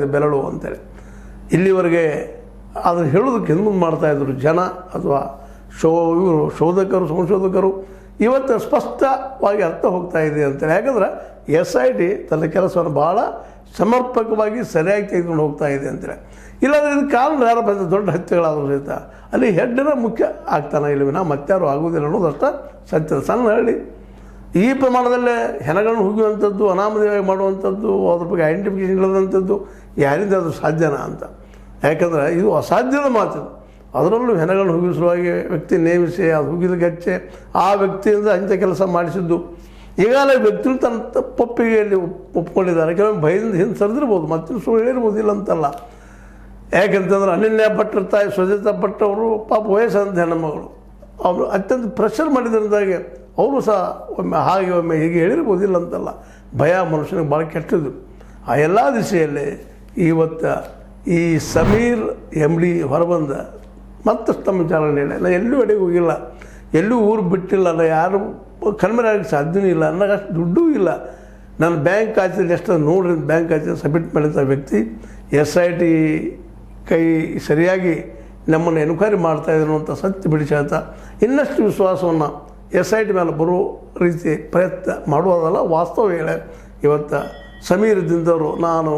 ಇದೆ ಬೆರಳು ಅಂತೇಳಿ. ಇಲ್ಲಿವರೆಗೆ ಅದನ್ನು ಹೇಳೋದಕ್ಕೆ ಹಿಂದೆ ಮಾಡ್ತಾಯಿದ್ರು ಜನ ಅಥವಾ ಇವರು ಶೋಧಕರು, ಸಂಶೋಧಕರು. ಇವತ್ತು ಸ್ಪಷ್ಟವಾಗಿ ಅರ್ಥ ಹೋಗ್ತಾ ಇದೆ ಅಂತೇಳಿ. ಯಾಕಂದ್ರೆ SIT ತನ್ನ ಕೆಲಸವನ್ನು ಭಾಳ ಸಮರ್ಪಕವಾಗಿ ಸರಿಯಾಗಿ ತೆಗೆದುಕೊಂಡು ಹೋಗ್ತಾ ಇದೆ ಅಂತೇಳಿ. ಇಲ್ಲಾಂದರೆ ಇದು ಕಾರಣ ಯಾರ ದೊಡ್ಡ ಹತ್ಯೆಗಳಾದರೂ ಸಹಿತ ಅಲ್ಲಿ ಹೆಡ್ಡಿನ ಮುಖ್ಯ ಆಗ್ತಾನೆ ಇಲ್ಲವಿನ ಮತ್ತಾರು ಆಗುವುದಿಲ್ಲ ಅನ್ನೋದಷ್ಟು ಸತ್ಯದ. ಸಣ್ಣ ಹಳ್ಳಿ ಈ ಪ್ರಮಾಣದಲ್ಲೇ ಹೆಣಗಳನ್ನು ಹುಗಿಯುವಂಥದ್ದು, ಅನಾಮಧೇಯವಾಗಿ ಮಾಡುವಂಥದ್ದು, ಅದ್ರ ಬಗ್ಗೆ ಐಡೆಂಟಿಫಿಕೇಷನ್ ಇಲ್ಲದಂಥದ್ದು ಯಾರಿಂದ ಅದು ಸಾಧ್ಯನಾ ಅಂತ. ಯಾಕಂದರೆ ಇದು ಅಸಾಧ್ಯದ ಮಾತು. ಅದರಲ್ಲೂ ಹೆಣಗಳನ್ನು ಹುಗಿಸುವಾಗಿ ವ್ಯಕ್ತಿ ನೇಮಿಸಿ ಅದು ಹುಗಿದ ಗಚ್ಚೆ ಆ ವ್ಯಕ್ತಿಯಿಂದ ಅಂಥ ಕೆಲಸ ಮಾಡಿಸಿದ್ದು. ಈಗಾಗಲೇ ವ್ಯಕ್ತಿಗಳು ತನ್ನ ತಪ್ಪೊಪ್ಪಿಗೆ ಒಪ್ಕೊಂಡಿದ್ದಾರೆ. ಕೆಲವೊಮ್ಮೆ ಭಯದಿಂದ ಹಿಂದೆ ಸರಿದಿರ್ಬೋದು, ಮತ್ತೆ ಸುಳ್ಳು ಹೇಳಿರ್ಬೋದಿಲ್ಲ ಅಂತಲ್ಲ. ಯಾಕೆಂತಂದ್ರೆ ಅನನ್ಯ ಭಟ್ರ ತಾಯಿ ಸ್ವಜತಾ ಭಟ್ಟವರು ಪಾಪ ವಯಸ್ಸಾದಂಥ ಹೆಣ್ಣುಮಗಳು, ಅವರು ಅತ್ಯಂತ ಪ್ರೆಷರ್ ಮಾಡಿದ್ರಿಂದಾಗಿ ಅವರು ಸಹ ಒಮ್ಮೆ ಹೀಗೆ ಹೇಳಿರ್ಬೋದಿಲ್ಲ ಅಂತಲ್ಲ. ಭಯ ಮನುಷ್ಯನಿಗೆ ಭಾಳ ಕೆಟ್ಟದ್ದು. ಆ ಎಲ್ಲ ದಿಶೆಯಲ್ಲಿ ಇವತ್ತು ಈ ಸಮೀರ್ MD ಹೊರಬಂದ ಮತ್ತಷ್ಟು ತಮ್ಮ ವಿಚಾರಣೆ ಇಲ್ಲ. ನಾನು ಎಲ್ಲೂ ಎಡೆಗೆ ಹೋಗಿಲ್ಲ, ಎಲ್ಲೂ ಊರು ಬಿಟ್ಟಿಲ್ಲ, ನಾನು ಯಾರು ಕಡಿಮೆ ಆಗಕ್ಕೆ ಸಾಧ್ಯವೂ ಇಲ್ಲ, ನನಗೆ ಅಷ್ಟು ದುಡ್ಡೂ ಇಲ್ಲ. ನನ್ನ ಬ್ಯಾಂಕ್ ಖಾತೆಯಲ್ಲಿ ಎಷ್ಟು ನೋಡ್ರಿ, ಬ್ಯಾಂಕ್ ಖಾತೆ ಸಬ್ಮಿಟ್ ಮಾಡಿದ ವ್ಯಕ್ತಿ SIT ಕೈ ಸರಿಯಾಗಿ ನಮ್ಮನ್ನು ಎನ್ಕ್ವೈರಿ ಮಾಡ್ತಾಯಿದ್ರು ಅಂತ ಸತ್ಯ ಬಿಡಿಸಾತ ಇನ್ನಷ್ಟು ವಿಶ್ವಾಸವನ್ನು SIT ಮೇಲೆ ಬರೋ ರೀತಿ ಪ್ರಯತ್ನ ಮಾಡುವುದಲ್ಲ. ವಾಸ್ತವ ಹೇಳಿ ಇವತ್ತು ಸಮೀರ್ ಇದ್ದಂಥವ್ರು ನಾನು